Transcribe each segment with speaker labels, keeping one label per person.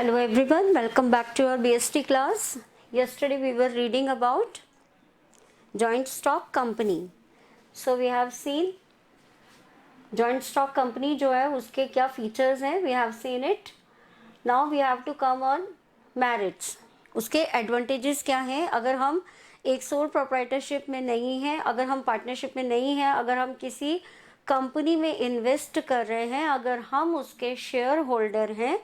Speaker 1: Hello everyone, welcome back to our BST class. Yesterday we were reading about joint stock company. So we have seen joint stock company जो है उसके क्या features हैं, we have seen it. Now we have to come on merits. उसके advantages क्या हैं अगर हम एक sole proprietorship में नहीं हैं, अगर हम partnership में नहीं हैं, अगर हम किसी कंपनी में इन्वेस्ट कर रहे हैं, अगर हम उसके शेयर होल्डर हैं,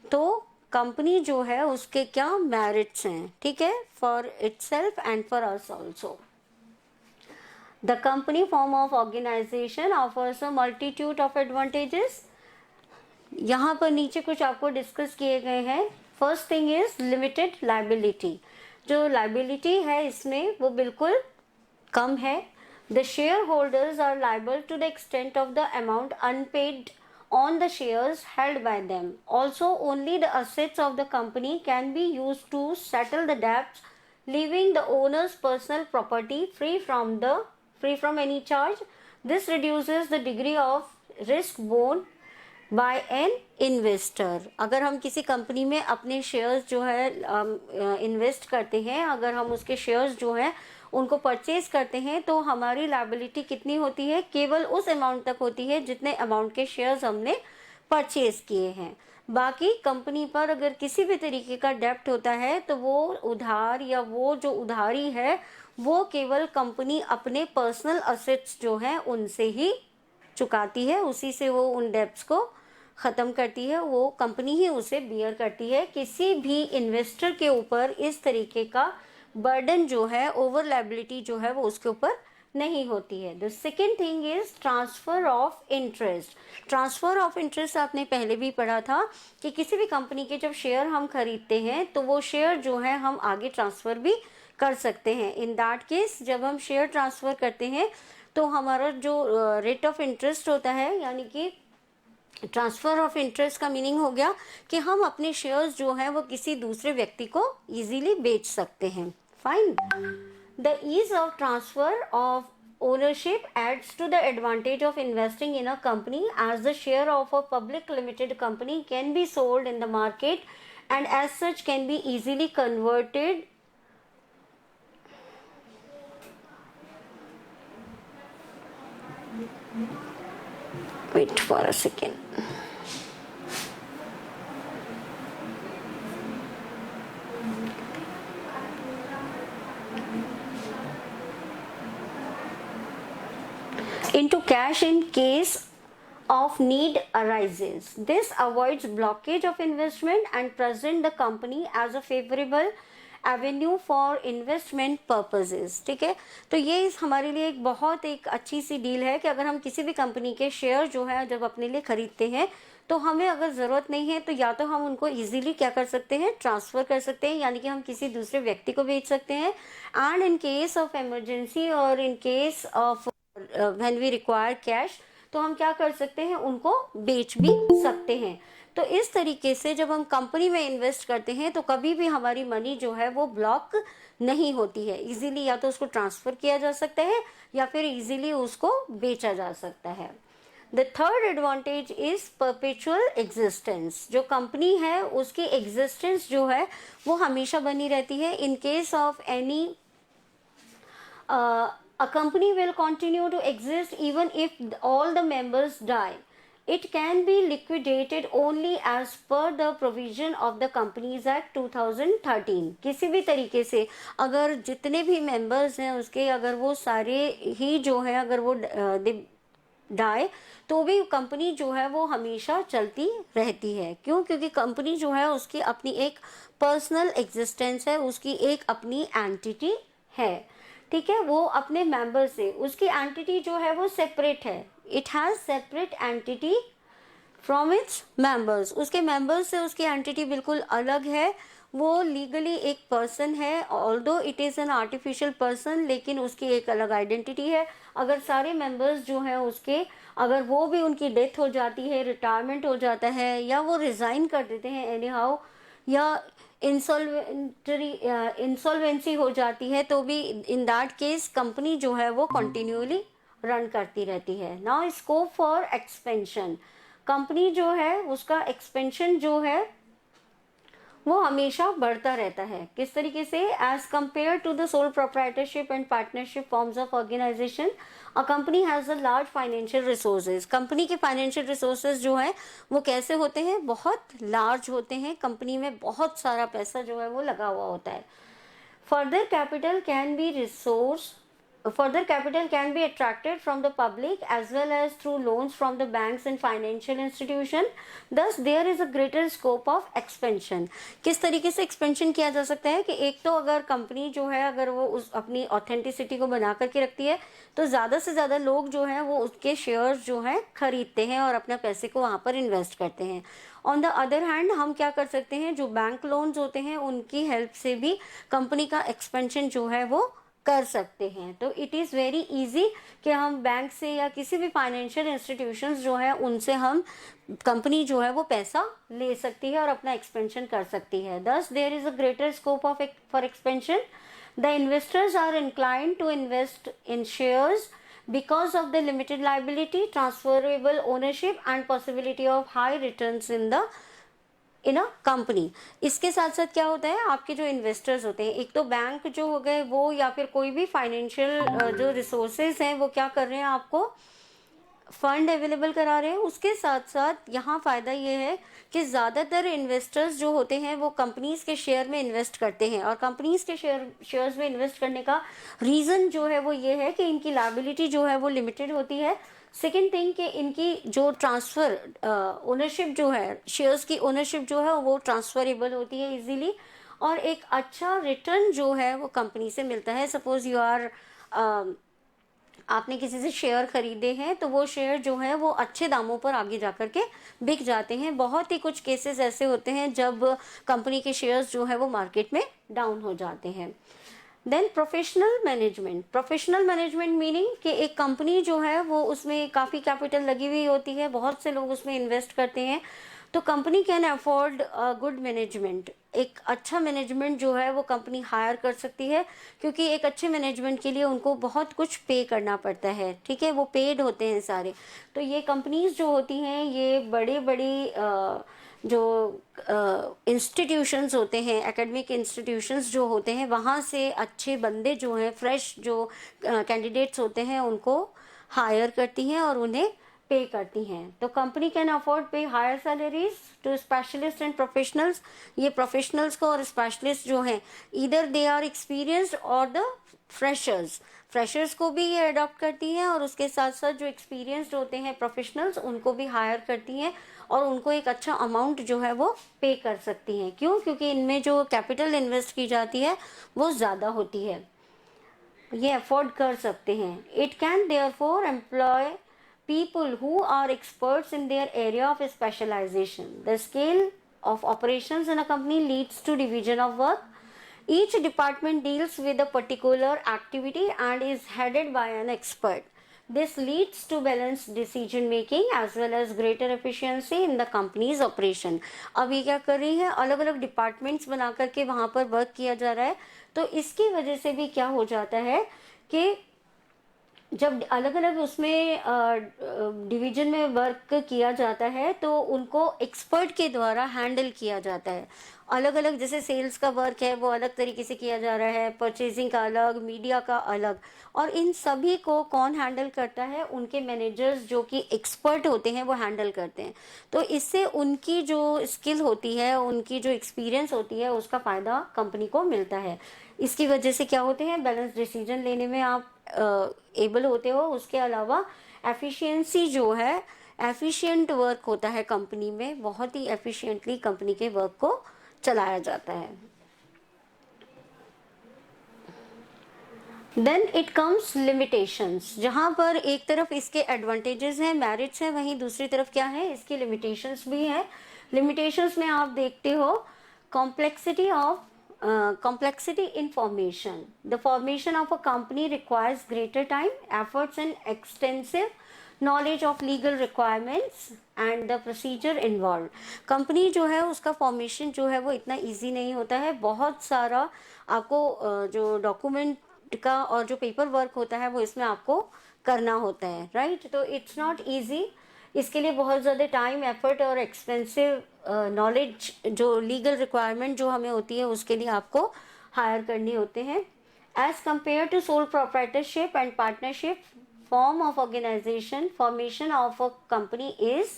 Speaker 1: तो कंपनी जो है उसके क्या मेरिट्स हैं, ठीक है, for itself and for us also. The company form of organisation offers a multitude of advantages. यहाँ पर नीचे कुछ आपको डिस्कस किए गए हैं. First thing is limited liability. जो लाइबिलिटी है इसमें वो बिल्कुल कम है. The share holders are liable to the extent of the amount unpaid on the shares held by them. Also, only the assets of the company can be used to settle the debts, leaving the owner's personal property free from any charge. This reduces the degree of risk borne by an investor. अगर हम किसी company में अपने shares जो है invest करते हैं, अगर हम उसके शेयर्स जो हैं उनको परचेज करते हैं, तो हमारी लायबिलिटी कितनी होती है, केवल उस अमाउंट तक होती है जितने अमाउंट के शेयर्स हमने परचेज किए हैं. बाकी कंपनी पर अगर किसी भी तरीके का डेप्ट होता है तो वो उधार या वो जो उधारी है वो केवल कंपनी अपने पर्सनल असेट्स जो हैं उनसे ही चुकाती है, उसी से वो उन डेप्ट्स को ख़त्म करती है, वो कंपनी ही उसे बियर करती है. किसी भी इन्वेस्टर के ऊपर इस तरीके का बर्डन जो है, ओवर लायबिलिटी जो है वो उसके ऊपर नहीं होती है. The second thing is transfer of interest. Transfer of interest आपने पहले भी पढ़ा था कि किसी भी कंपनी के जब शेयर हम खरीदते हैं तो वो शेयर जो है हम आगे ट्रांसफर भी कर सकते हैं. इन दैट केस जब हम शेयर ट्रांसफर करते हैं तो हमारा जो रेट ऑफ इंटरेस्ट होता है, यानी कि ट्रांसफर ऑफ इंटरेस्ट का मीनिंग हो गया कि हम अपने शेयर्स जो हैं वो किसी दूसरे व्यक्ति को इजीली बेच सकते हैं. Fine. The ease of transfer of ownership adds to the advantage of investing in a company, as the share of a public limited company can be sold in the market and as such can be easily converted wait for a second. Into cash in case of need arises. This avoids blockage of investment and present the company as a favorable Avenue for investment purposes. ठीक है, तो ये हमारे लिए एक अच्छी सी deal है कि अगर हम किसी भी कंपनी के शेयर जो है जब अपने लिए खरीदते हैं तो हमें अगर ज़रूरत नहीं है तो या तो हम उनको इजीली क्या कर सकते हैं, ट्रांसफ़र कर सकते हैं, यानी कि हम किसी दूसरे व्यक्ति को बेच सकते हैं. And in case of emergency और in case of when we require cash, तो हम क्या कर सकते हैं, उनको बेच भी सकते हैं. तो इस तरीके से जब हम कंपनी में इन्वेस्ट करते हैं तो कभी भी हमारी मनी जो है वो ब्लॉक नहीं होती है. इजीली या तो उसको ट्रांसफ़र किया जा सकता है या फिर इजीली उसको बेचा जा सकता है. The third advantage is perpetual existence. जो कंपनी है उसकी एग्जिस्टेंस जो है वो हमेशा बनी रहती है. इन case of any a company will continue to exist even if all the members die. It can be liquidated only as per the provision of the Companies Act 2013. किसी भी तरीके से अगर जितने भी members हैं उसके अगर वो सारे ही जो है अगर वो डाए तो भी कंपनी जो है वो हमेशा चलती रहती है. क्यों? क्योंकि कंपनी जो है उसकी अपनी एक पर्सनल एग्जिस्टेंस है, उसकी एक अपनी एंटिटी है. ठीक है, वो अपने मेंबर से, उसकी एंटिटी जो है वो सेपरेट है. It has separate entity from its members. उसके मेंबर्स से उसकी एंटिटी बिल्कुल अलग है. वो लीगली एक पर्सन है, although it is an artificial person, लेकिन उसकी एक अलग आइडेंटिटी है. अगर सारे मेंबर्स जो हैं उसके, अगर वो भी उनकी डेथ हो जाती है, रिटायरमेंट हो जाता है या वो रिज़ाइन कर देते हैं एनी हाउ, या इंसॉल्वेंसी हो जाती है, तो भी इन दैट केस कंपनी जो है वो कंटिन्यूअली रन करती रहती है. Now scope for expansion. Company जो है उसका एक्सपेंशन जो है वो हमेशा बढ़ता रहता है। किस तरीके से? As compare to the sole proprietorship and partnership forms of organisation, a company has a large financial resources. Company के फाइनेंशियल रिसोर्सेज जो है वो कैसे होते हैं? बहुत लार्ज होते हैं। कंपनी में बहुत सारा पैसा जो है वो लगा हुआ होता है। Further capital can be resource Further capital can be attracted from the public as well as through loans from the banks and financial institution. Thus there is a greater scope of expansion. किस तरीके से expansion किया जा सकता है कि एक तो अगर कंपनी जो है अगर वो उस अपनी ऑथेंटिसिटी को बना करके रखती है तो ज़्यादा से ज़्यादा लोग जो हैं वो उसके शेयर्स जो हैं खरीदते हैं और अपने पैसे को वहाँ पर इन्वेस्ट करते हैं। ऑन द अदर हैंड हम क्या कर सकते हैं, जो बैंक लोन्स होते हैं उनकी हेल्प से भी कंपनी का एक्सपेंशन जो है वो कर सकते हैं। तो इट इज़ वेरी इजी कि हम बैंक से या किसी भी फाइनेंशियल इंस्टीट्यूशंस जो है उनसे हम कंपनी जो है वो पैसा ले सकती है और अपना एक्सपेंशन कर सकती है। Thus there is a greater scope of for expansion. The investors are inclined to invest in shares because of the limited liability, transferable ownership and possibility of high returns in a company। इसके साथ साथ क्या होता है, आपके जो investors होते हैं, एक तो बैंक जो हो गए वो या फिर कोई भी फाइनेंशियल जो रिसोर्सेज हैं वो क्या कर रहे हैं, आपको फंड अवेलेबल करा रहे हैं। उसके साथ साथ यहाँ फ़ायदा ये है कि ज़्यादातर इन्वेस्टर्स जो होते हैं वो कंपनीज़ के शेयर में इन्वेस्ट करते हैं और कंपनीज़ के शेयर्स में इन्वेस्ट करने का रीज़न जो है वो ये है कि इनकी लायबिलिटी जो है वो लिमिटेड होती है। सेकेंड थिंग कि इनकी जो ट्रांसफ़र ओनरशिप जो है, शेयर्स की ओनरशिप जो है वो ट्रांसफरेबल होती है इजीली, और एक अच्छा रिटर्न जो है वो कंपनी से मिलता है। सपोज़ यू आर आपने किसी से शेयर खरीदे हैं तो वो शेयर जो है वो अच्छे दामों पर आगे जा कर के बिक जाते हैं। बहुत ही कुछ केसेस ऐसे होते हैं जब कंपनी के शेयर्स जो है वो मार्केट में डाउन हो जाते हैं। देन प्रोफेशनल मैनेजमेंट मीनिंग कि एक कंपनी जो है वो उसमें काफ़ी कैपिटल लगी हुई होती है, बहुत से लोग उसमें इन्वेस्ट करते हैं, तो company can afford good management. एक अच्छा मैनेजमेंट जो है वो कंपनी हायर कर सकती है, क्योंकि एक अच्छे मैनेजमेंट के लिए उनको बहुत कुछ पे करना पड़ता है। ठीक है, वो पेड होते हैं सारे। तो ये कंपनीज जो होती हैं ये बड़ी बड़ी जो इंस्टीट्यूशंस होते हैं, एकेडमिक इंस्टीट्यूशंस जो होते हैं, वहाँ से अच्छे बंदे जो हैं, फ्रेश जो कैंडिडेट्स होते हैं उनको हायर करती हैं और उन्हें पे करती हैं। तो company can afford pay higher salaries to specialist and professionals. ये प्रोफेशनल्स को और स्पेशलिस्ट जो हैं, इधर दे आर एक्सपीरियंस्ड और द फ्रेशर्स को भी ये अडॉप्ट करती हैं, और उसके साथ साथ जो एक्सपीरियंस्ड होते हैं प्रोफेशनल्स उनको भी हायर करती हैं और उनको एक अच्छा अमाउंट जो है वो पे कर सकती हैं। क्यों? क्योंकि इनमें जो कैपिटल इन्वेस्ट की जाती है वो ज़्यादा होती है, ये अफोर्ड कर सकते हैं। It can therefore employ people who are experts in their area of specialization. The scale of operations in a company leads to division of work. Each department deals with a particular activity and is headed by an expert. This leads to balanced decision making as well as greater efficiency in the company's operation. अब ये क्या कर रही है, अलग अलग departments बना करके वहाँ पर वर्क किया जा रहा है। तो इसकी वजह से भी क्या हो जाता है कि जब अलग अलग उसमें डिवीजन में वर्क किया जाता है तो उनको एक्सपर्ट के द्वारा हैंडल किया जाता है। अलग अलग, जैसे सेल्स का वर्क है वो अलग तरीके से किया जा रहा है, परचेजिंग का अलग, मीडिया का अलग, और इन सभी को कौन हैंडल करता है? उनके मैनेजर्स जो कि एक्सपर्ट होते हैं वो हैंडल करते हैं। तो इससे उनकी जो स्किल होती है, उनकी जो एक्सपीरियंस होती है, उसका फ़ायदा कंपनी को मिलता है। इसकी वजह से क्या होते हैं, बैलेंस डिसीजन लेने में आप एबल होते हो। उसके अलावा एफिशिएंसी जो है, एफिशिएंट वर्क होता है कंपनी में, बहुत ही एफिशिएंटली कंपनी के वर्क को चलाया जाता है। देन इट कम्स लिमिटेशंस, जहाँ पर एक तरफ इसके एडवांटेजेस हैं, मेरिट्स हैं, वहीं दूसरी तरफ क्या है, इसकी लिमिटेशंस भी हैं। लिमिटेशंस में आप देखते हो complexity in formation. The formation of a company requires greater time, efforts and extensive knowledge of legal requirements and the procedure involved. Company जो है उसका फॉर्मेशन जो है वो इतना इजी नहीं होता है। बहुत सारा आपको जो डॉक्यूमेंट का और जो पेपर वर्क होता है वो इसमें आपको करना होता है, राइट? तो इट्स नॉट ईजी। इसके लिए बहुत ज़्यादा टाइम, एफर्ट और एक्सपेंसिव नॉलेज, जो लीगल रिक्वायरमेंट जो हमें होती है उसके लिए आपको हायर करनी होते हैं. As compare to sole proprietorship and partnership form of organisation, formation of a company is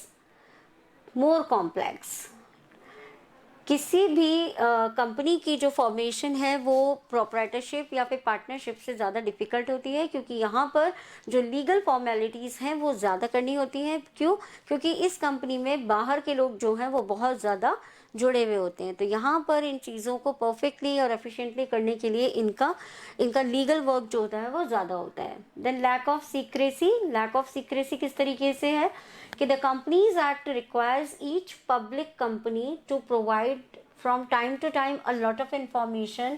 Speaker 1: more complex. किसी भी कंपनी की जो फॉर्मेशन है वो प्रोप्राइटरशिप या फिर पार्टनरशिप से ज़्यादा डिफ़िकल्ट होती है, क्योंकि यहाँ पर जो लीगल फॉर्मेलिटीज़ हैं वो ज़्यादा करनी होती हैं. क्यों? क्योंकि इस कंपनी में बाहर के लोग जो हैं वो बहुत ज़्यादा जुड़े हुए होते हैं. तो यहाँ पर इन चीज़ों को परफेक्टली और एफिशिएंटली करने के लिए इनका लीगल वर्क जो होता है वो ज़्यादा होता है. Then lack of secrecy. Lack of secrecy किस तरीके से है कि the companies act requires each public company to provide from time to time a lot of information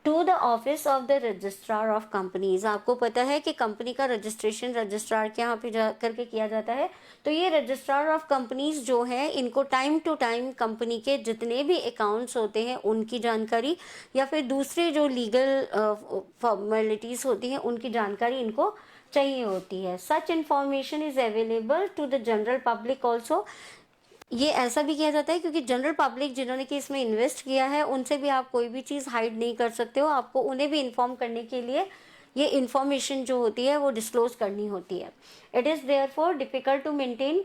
Speaker 1: to the office of the registrar of companies. आपको पता है कि company का रजिस्ट्रेशन रजिस्ट्रार के यहाँ पे जा करके किया जाता है. तो ये रजिस्ट्रार ऑफ कंपनीज जो है इनको टाइम टू टाइम कंपनी के जितने भी अकाउंट्स होते हैं उनकी जानकारी या फिर दूसरे जो लीगल फॉर्मेलिटीज होती हैं उनकी जानकारी इनको चाहिए होती है. Such information is available to the general public also. ये ऐसा भी किया जाता है क्योंकि जनरल पब्लिक जिन्होंने कि इसमें इन्वेस्ट किया है उनसे भी आप कोई भी चीज़ हाइड नहीं कर सकते हो. आपको उन्हें भी इन्फॉर्म करने के लिए ये इन्फॉर्मेशन जो होती है वो डिस्क्लोज करनी होती है. It is therefore difficult to maintain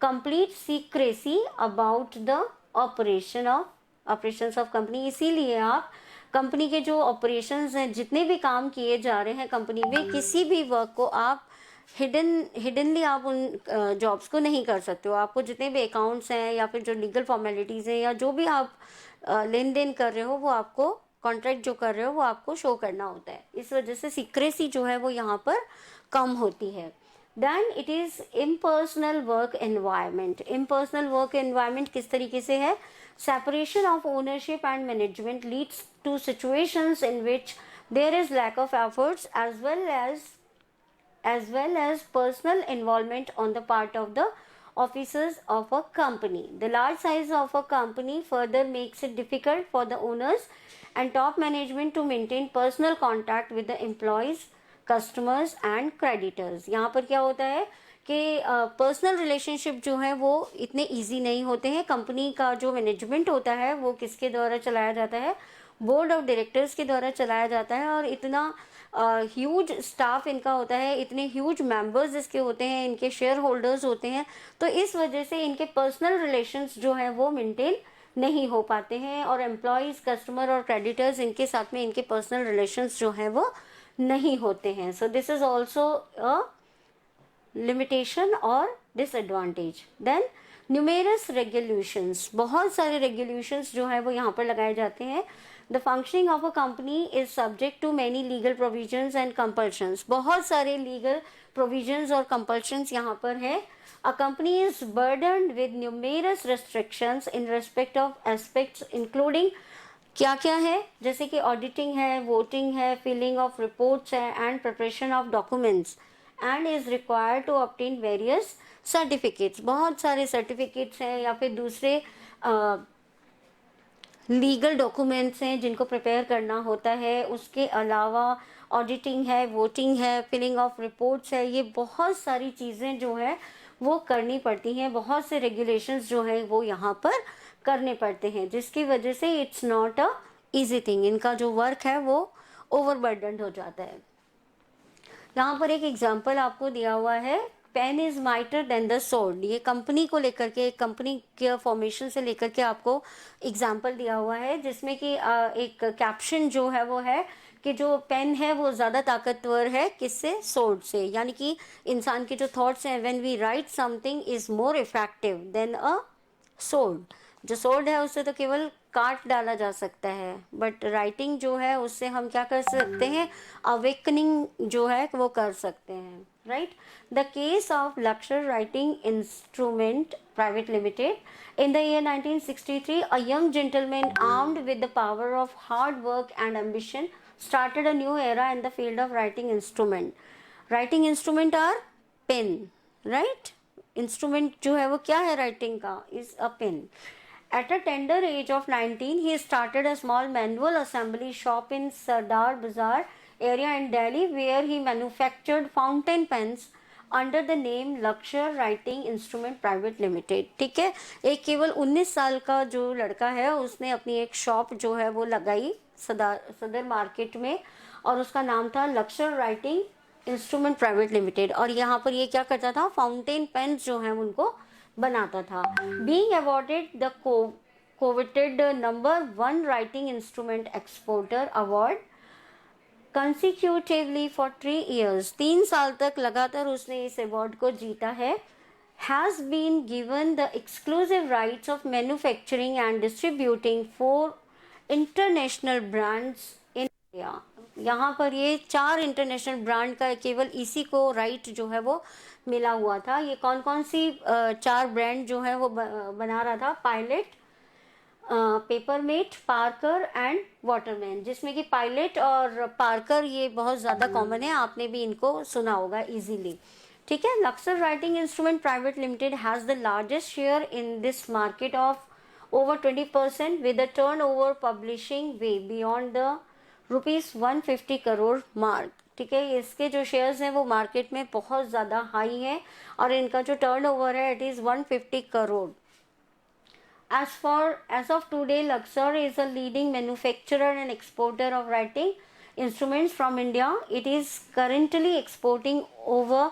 Speaker 1: complete secrecy about the operations of company. इसीलिए आप कंपनी के जो ऑपरेशंस हैं, जितने भी काम किए जा रहे हैं कंपनी में, किसी भी वर्क को आप हिडनली आप उन जॉब्स को नहीं कर सकते हो. आपको जितने भी अकाउंट्स हैं या फिर जो लीगल फॉर्मेलिटीज़ हैं या जो भी आप लेन देन कर रहे हो वो आपको, कॉन्ट्रैक्ट जो कर रहे हो वो आपको शो करना होता है. इस वजह से सीक्रेसी जो है वो यहाँ पर कम होती है. Then it is impersonal work environment. Impersonal work environment किस तरीके से है? Separation of ownership and management leads to situations in which there is lack of efforts as well as personal involvement on the part of the officers of a company. The large size of a company further makes it difficult for the owners and top management to maintain personal contact with the employees, customers and creditors. यहाँ पर क्या होता है कि personal relationship जो है वो इतने इजी नहीं होते हैं. कंपनी का जो मैनेजमेंट होता है वो किसके द्वारा चलाया जाता है? बोर्ड ऑफ डायरेक्टर्स के द्वारा चलाया जाता है. और इतना ह्यूज स्टाफ इनका होता है, इतने ह्यूज मेंबर्स इसके होते हैं, इनके शेयर होल्डर्स होते हैं. तो इस वजह से इनके पर्सनल रिलेशंस जो हैं वो मेंटेन नहीं हो पाते हैं और एम्प्लॉयज़, कस्टमर और क्रेडिटर्स इनके साथ में इनके पर्सनल रिलेशंस जो हैं वो नहीं होते हैं. So this is also a limitation और डिसएडवांटेज. Then numerous regulations. बहुत सारे रेगुलेशंस जो है वो यहाँ पर लगाए जाते हैं. The functioning of a company is subject to many legal provisions and compulsions. बहुत सारे legal provisions और compulsions यहाँ पर है. A company is burdened with numerous restrictions in respect of aspects including क्या क्या है, जैसे कि auditing है, voting है, filling of reports है and preparation of documents, and is required to obtain various certificates. बहुत सारे certificates हैं या फिर दूसरे लीगल डॉक्यूमेंट्स हैं जिनको प्रिपेयर करना होता है. उसके अलावा ऑडिटिंग है, वोटिंग है, फिलिंग ऑफ रिपोर्ट्स है. ये बहुत सारी चीज़ें जो है वो करनी पड़ती हैं. बहुत से रेगुलेशंस जो है वो यहाँ पर करने पड़ते हैं, जिसकी वजह से it's not a easy thing. इनका जो वर्क है वो ओवरबर्डन्ड हो जाता है. यहाँ पर एक एग्जांपल आपको दिया हुआ है, pen is mightier than the sword. ये कंपनी को लेकर के, कंपनी के फॉर्मेशन से लेकर के आपको एग्जांपल दिया हुआ है, जिसमें कि एक कैप्शन जो है वो है कि जो पेन है वो ज़्यादा ताकतवर है किससे? सोर्ड से. यानी कि इंसान के जो थॉट्स हैं, when we write something is more effective than a sword. जो सोर्ड है उससे तो केवल काट डाला जा सकता है, बट राइटिंग जो है उससे हम क्या कर सकते हैं? अवेकनिंग जो है वो कर सकते हैं. Right? The case of Lakshar Writing Instrument Private Limited. In the year 1963, a young gentleman armed with the power of hard work and ambition started a new era in the field of writing instrument. Writing instrument are pen, right? Instrument जो है वो क्या है writing का? Is a pen. At a tender age of 19, he started a small manual assembly shop in Sardar Bazaar area in Delhi, where he manufactured fountain pens under the name लक्ष्य writing instrument private limited. ठीक है, एक केवल 19 साल का जो लड़का है उसने अपनी एक शॉप जो है वो लगाई सदर मार्केट में, और उसका नाम था लक्ष्य राइटिंग इंस्ट्रूमेंट प्राइवेट लिमिटेड। और यहाँ पर ये क्या करता था, फाउंटेन पेन जो है उनको बनाता था। Being awarded the coveted #1 writing instrument exporter award consecutively for 3 years, 3 साल तक लगातार उसने इस अवार्ड को जीता है। has been given the exclusive rights of manufacturing and distributing 4 international brands in India। यहाँ पर ये 4 इंटरनेशनल ब्रांड का केवल इसी को राइट जो है वो मिला हुआ था। ये कौन कौन सी 4 ब्रांड जो है वो बना रहा था, पायलट, पेपरमेट, पार्कर एंड वाटरमैन, जिसमें कि पायलट और पार्कर ये बहुत ज़्यादा कॉमन है, आपने भी इनको सुना होगा इजीली। ठीक है, Laksar writing instrument private limited has the largest share in this market of over 20% with a turnover publishing way beyond the ₹150 crore mark. ठीक है, इसके जो शेयर्स हैं वो मार्केट में बहुत ज़्यादा हाई है और इनका जो टर्नओवर है it is 150 crore. As of today, Luxor is a leading manufacturer and exporter of writing instruments from India. It is currently exporting over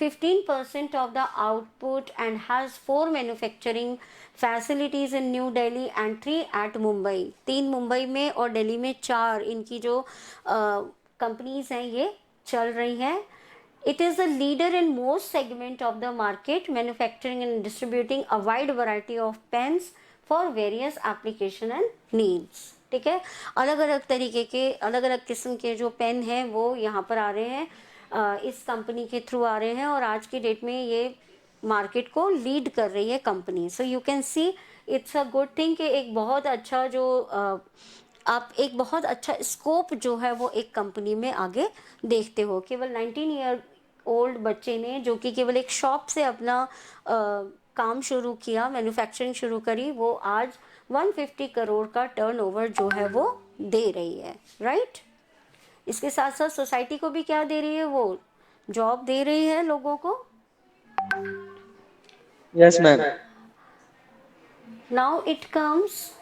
Speaker 1: 15% of the output and has 4 manufacturing facilities in New Delhi and 3 at Mumbai। 3 Mumbai में और दिल्ली में 4 इनकी जो companies हैं ये चल रही हैं। It is a leader in most segment of the market, manufacturing and distributing a wide variety of pens for various application and needs। ठीक है, अलग अलग तरीके के अलग अलग किस्म के जो पेन हैं वो यहाँ पर आ रहे हैं, इस कंपनी के थ्रू आ रहे हैं और आज की डेट में ये मार्केट को लीड कर रही है company. So you can see it's a good thing कि एक बहुत अच्छा जो आप एक बहुत अच्छा स्कोप जो है वो एक कंपनी में आगे देखते हो। केवल 19 ईयर ओल्ड बच्चे ने जो कि केवल एक शॉप से अपना काम शुरू किया, मैन्युफैक्चरिंग शुरू करी, वो आज 150 करोड़ का टर्नओवर जो है वो दे रही है, राइट। इसके साथ साथ सोसाइटी को भी क्या दे रही है, वो जॉब दे रही है लोगों को।
Speaker 2: Yes, ma'am.
Speaker 1: Now it comes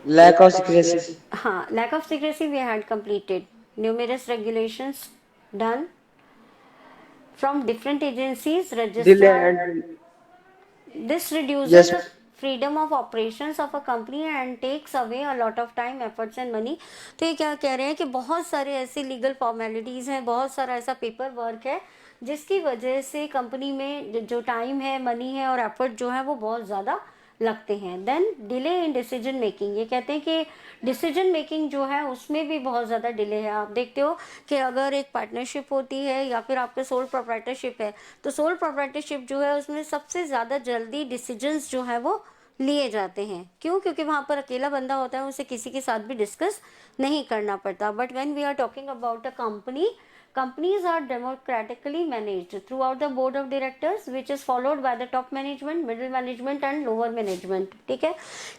Speaker 2: Lack of secrecy.
Speaker 1: हाँ, lack of secrecy we had completed, numerous regulations done from different agencies
Speaker 2: Delay
Speaker 1: registered।
Speaker 2: and
Speaker 1: This reduces
Speaker 2: yes,
Speaker 1: the freedom of operations of a company and takes away a lot of time, efforts and money। तो ये क्या कह रहे हैं कि बहुत सारे ऐसे लीगल फॉर्मेलिटीज़ हैं, बहुत सारा ऐसा पेपर वर्क है जिसकी वजह से कंपनी में जो टाइम है, मनी है और एफर्ट जो है वो बहुत ज़्यादा लगते हैं। Then delay in decision making, ये कहते हैं कि डिसीजन मेकिंग जो है उसमें भी बहुत ज़्यादा डिले है। आप देखते हो कि अगर एक पार्टनरशिप होती है या फिर आपके सोल प्रोप्राइटरशिप है, तो सोल प्रोप्राइटरशिप जो है उसमें सबसे ज़्यादा जल्दी डिसीजंस जो है वो लिए जाते हैं। क्यों? क्योंकि वहाँ पर अकेला बंदा होता है, उसे किसी के साथ भी डिस्कस नहीं करना पड़ता। But when we are talking about a company, companies are democratically managed throughout the board of directors which is followed by the top management, middle management and lower management। ठीक है,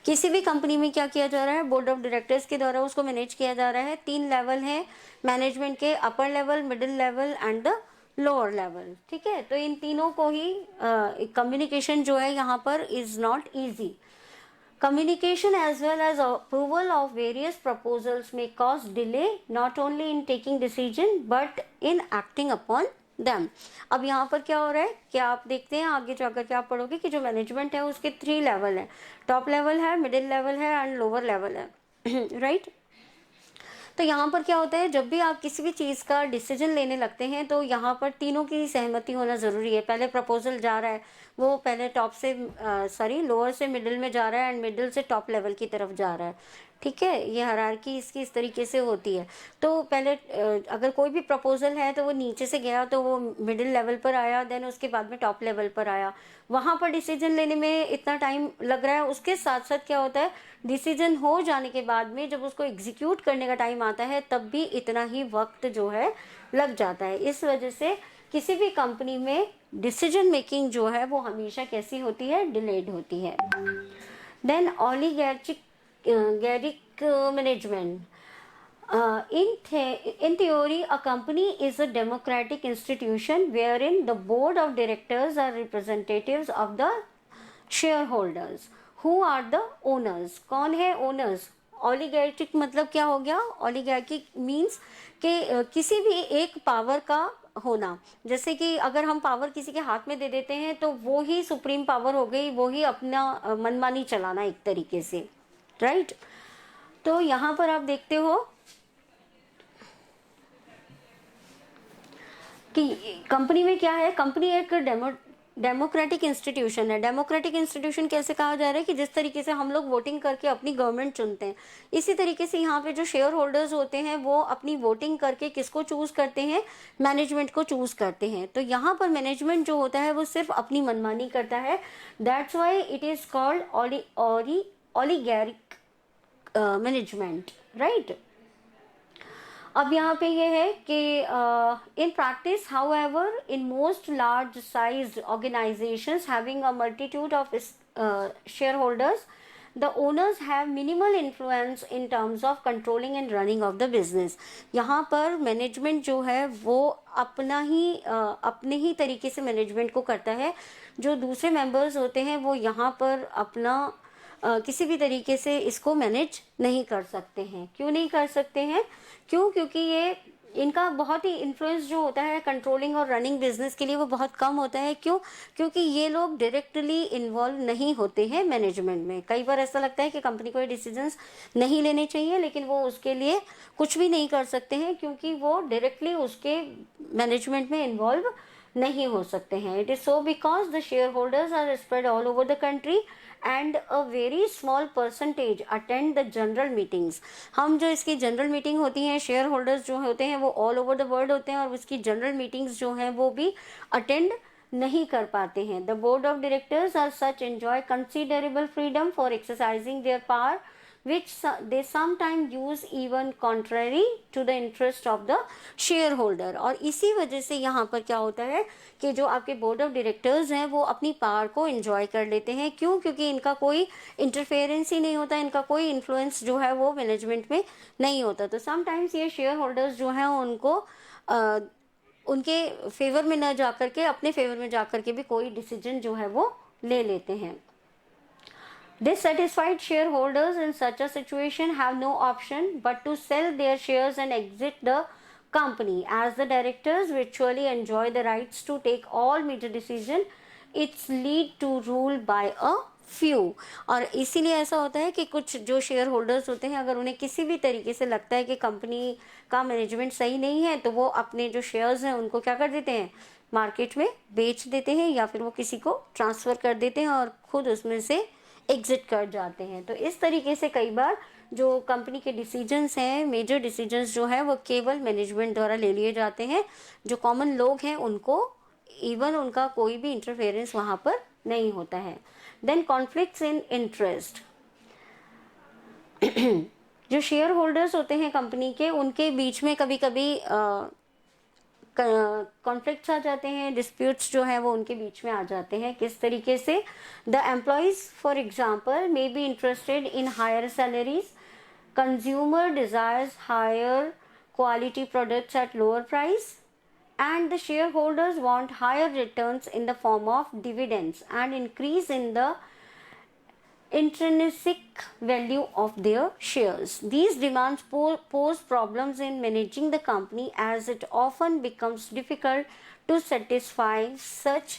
Speaker 1: किसी भी कंपनी में क्या किया जा रहा है, बोर्ड ऑफ डायरेक्टर्स के द्वारा उसको मैनेज किया जा रहा है। 3 लेवल है मैनेजमेंट के, upper level, middle level and the lower level. ठीक है, तो इन तीनों को ही कम्युनिकेशन जो है यहाँ पर is not easy. Communication as well as approval of various proposals may cause delay not only in taking decision but in acting upon them। अब यहाँ पर क्या हो रहा है कि आप देखते हैं आगे जाकर के आप पढ़ोगे कि जो मैनेजमेंट है उसके 3 लेवल है, टॉप लेवल है, मिडिल लेवल है एंड लोअर लेवल है राइट। तो यहाँ पर क्या होता है, जब भी आप किसी भी चीज़ का डिसीजन लेने लगते हैं तो यहाँ पर तीनों की सहमति होना ज़रूरी है। पहले प्रपोजल जा रहा है, वो पहले टॉप से लोअर से मिडिल में जा रहा है एंड मिडिल से टॉप लेवल की तरफ जा रहा है। ठीक है, ये हायरार्की इसकी इस तरीके से होती है। तो पहले अगर कोई भी प्रपोजल है तो वो नीचे से गया तो वो मिडिल लेवल पर आया, देन उसके बाद में टॉप लेवल पर आया, वहाँ पर डिसीजन लेने में इतना टाइम लग रहा है। उसके साथ साथ क्या होता है, डिसीजन हो जाने के बाद में जब उसको एग्जीक्यूट करने का टाइम आता है तब भी इतना ही वक्त जो है लग जाता है। इस वजह से किसी भी कंपनी में डिसीजन मेकिंग जो है वो हमेशा कैसी होती है, डिलेड होती है। Then oligarchic management, In theory, a company is a democratic institution wherein the board of directors are representatives of the shareholders. Who are the owners? कौन है owners? Oligarchic मतलब क्या हो गया? Oligarchic means कि किसी भी एक पावर का होना, जैसे कि अगर हम पावर किसी के हाथ में दे देते हैं तो वो ही सुप्रीम पावर हो गई, वो ही अपना मनमानी चलाना एक तरीके से, राइट? तो यहाँ पर आप देखते हो कि कंपनी में क्या है, कंपनी एक डेमोक्रेटिक इंस्टीट्यूशन है। डेमोक्रेटिक इंस्टीट्यूशन कैसे कहा जा रहा है कि जिस तरीके से हम लोग वोटिंग करके अपनी गवर्नमेंट चुनते हैं, इसी तरीके से यहाँ पे जो शेयर होल्डर्स होते हैं वो अपनी वोटिंग करके किसको चूज करते हैं? मैनेजमेंट को चूज करते हैं। तो यहाँ पर मैनेजमेंट जो होता है वो सिर्फ अपनी मनमानी करता है। That's why it is called oligarchic management, right? अब यहाँ पे ये है कि in practice however in most large sized organisations having a multitude of shareholders, the owners have minimal influence in terms of controlling and running of the business. यहाँ पर management जो है वो अपने ही तरीके से मैनेजमेंट को करता है। जो दूसरे मेंबर्स होते हैं वो यहाँ पर अपना किसी भी तरीके से इसको मैनेज नहीं कर सकते हैं। क्यों नहीं कर सकते हैं? क्योंकि ये इनका बहुत ही इन्फ्लुएंस जो होता है कंट्रोलिंग और रनिंग बिजनेस के लिए वो बहुत कम होता है। क्योंकि ये लोग डायरेक्टली इन्वॉल्व नहीं होते हैं मैनेजमेंट में। कई बार ऐसा लगता है कि कंपनी को ये डिसीजंस नहीं लेने चाहिए, लेकिन वो उसके लिए कुछ भी नहीं कर सकते हैं क्योंकि वो डायरेक्टली उसके मैनेजमेंट में इन्वॉल्व नहीं हो सकते हैं। It is so because the share holders are spread all over the country and a very small percentage attend the general meetings. हम जो इसकी जनरल मीटिंग होती हैं, शेयर होल्डर्स जो होते हैं वो ऑल ओवर द वर्ल्ड होते हैं और उसकी जनरल मीटिंग्स जो हैं वो भी अटेंड नहीं कर पाते हैं। The board of directors are such enjoy considerable freedom for exercising their power which they sometimes use even contrary to the interest of the shareholder। और इसी वजह से यहाँ पर क्या होता है कि जो आपके बोर्ड ऑफ डायरेक्टर्स हैं वो अपनी पावर को एंजॉय कर लेते हैं। क्यों? क्योंकि इनका कोई इंटरफेरेंस ही नहीं होता, इनका कोई इन्फ्लुएंस जो है वो मैनेजमेंट में नहीं होता। तो समटाइम्स ये शेयर होल्डर्स जो हैं उनको उनके फेवर में न जाकर के अपने फेवर में जाकर के भी कोई डिसीजन जो है वो ले लेते हैं। Dissatisfied shareholders in such a situation have no option but to sell their shares and exit the company, as the directors virtually enjoy the rights to take all major decisions. It's lead to rule by a few। और इसीलिए ऐसा होता है कि कुछ जो share holders होते हैं अगर उन्हें किसी भी तरीके से लगता है कि कंपनी का मैनेजमेंट सही नहीं है तो वो अपने जो शेयर्स हैं उनको क्या कर देते हैं? मार्केट में बेच देते हैं या फिर वो किसी को ट्रांसफ़र कर देते हैं और खुद उसमें से एग्जिट कर जाते हैं। तो इस तरीके से कई बार जो कंपनी के डिसीजंस हैं, मेजर डिसीजंस जो है वो केवल मैनेजमेंट द्वारा ले लिए जाते हैं। जो कॉमन लोग हैं उनको इवन उनका कोई भी इंटरफेरेंस वहाँ पर नहीं होता है। Then conflicts in interest. जो शेयर होल्डर्स होते हैं कंपनी के, उनके बीच में कभी कभी कॉन्फ्लिक्ट्स आ जाते हैं, डिस्प्यूट्स जो है वो उनके बीच में आ जाते हैं। किस तरीके से? The employees for example may be interested in higher salaries, consumer desires higher quality products at lower price, and the shareholders want higher returns in the form of dividends and increase in the intrinsic value of their shares. These demands pose problems in managing the company as it often becomes difficult to satisfy such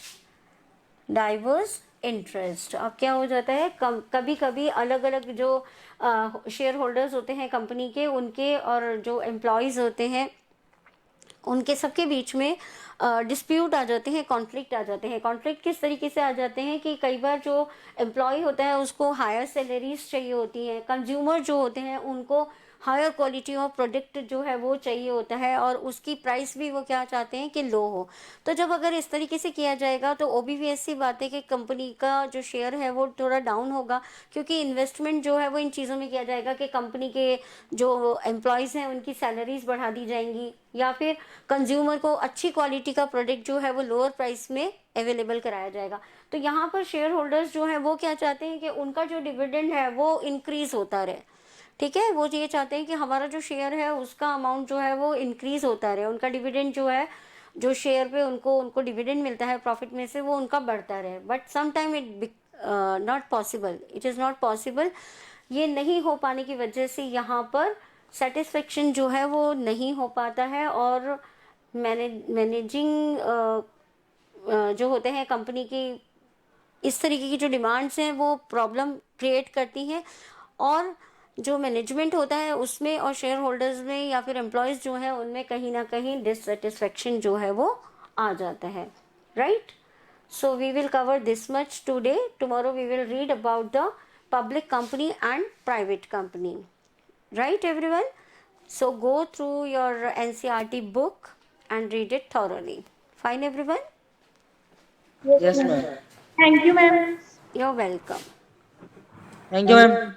Speaker 1: diverse interest। अब क्या हो जाता है, कभी कभी अलग अलग जो शेयर होल्डर्स होते हैं कंपनी के, उनके और जो एम्प्लॉयज़ होते हैं उनके सबके बीच में डिस्प्यूट आ जाते हैं, कॉन्फ्लिक्ट आ जाते हैं। कॉन्फ्लिक्ट किस तरीके से आ जाते हैं कि कई बार जो एम्प्लॉय होता है उसको हायर सैलरीज चाहिए होती हैं, कंज्यूमर जो होते हैं उनको हायर क्वालिटी ऑफ प्रोडक्ट जो है वो चाहिए होता है और उसकी प्राइस भी वो क्या चाहते हैं कि लो हो। तो जब अगर इस तरीके से किया जाएगा तो ओबीवीएस सी बात है कि कंपनी का जो शेयर है वो थोड़ा डाउन होगा, क्योंकि इन्वेस्टमेंट जो है वो इन चीज़ों में किया जाएगा कि कंपनी के जो एम्प्लॉयज़ हैं उनकी सैलरीज बढ़ा दी जाएंगी या फिर कंज्यूमर को अच्छी क्वालिटी का प्रोडक्ट जो है वो लोअर प्राइस में अवेलेबल कराया जाएगा। तो यहाँ पर शेयर होल्डर्स जो है वो क्या चाहते हैं कि उनका जो डिविडेंड है वो इंक्रीज होता रहे। ठीक है, वो ये चाहते हैं कि हमारा जो शेयर है उसका अमाउंट जो है वो इंक्रीज होता रहे, उनका डिविडेंड जो है, जो शेयर पे उनको उनको डिविडेंड मिलता है प्रॉफिट में से, वो उनका बढ़ता रहे। But some time it not possible, it is not possible. ये नहीं हो पाने की वजह से यहाँ पर सेटिस्फेक्शन जो है वो नहीं हो पाता है, और मैनेजिंग जो होते हैं कंपनी की, इस तरीके की जो डिमांड्स हैं वो प्रॉब्लम क्रिएट करती हैं, और जो मैनेजमेंट होता है उसमें और शेयर होल्डर्स में या फिर एम्प्लॉयज़ जो है उनमें कहीं ना कहीं डिससेटिस्फेक्शन जो है वो आ जाता है, right. So we will cover this much today. Tomorrow we will read about the public company and private company. Right, everyone? So go through your NCERT book and read it thoroughly. Fine, everyone?
Speaker 2: Yes,
Speaker 3: Yes,
Speaker 2: ma'am.
Speaker 3: ma'am. Thank you, ma'am.
Speaker 1: You're welcome.
Speaker 2: Thank you, ma'am.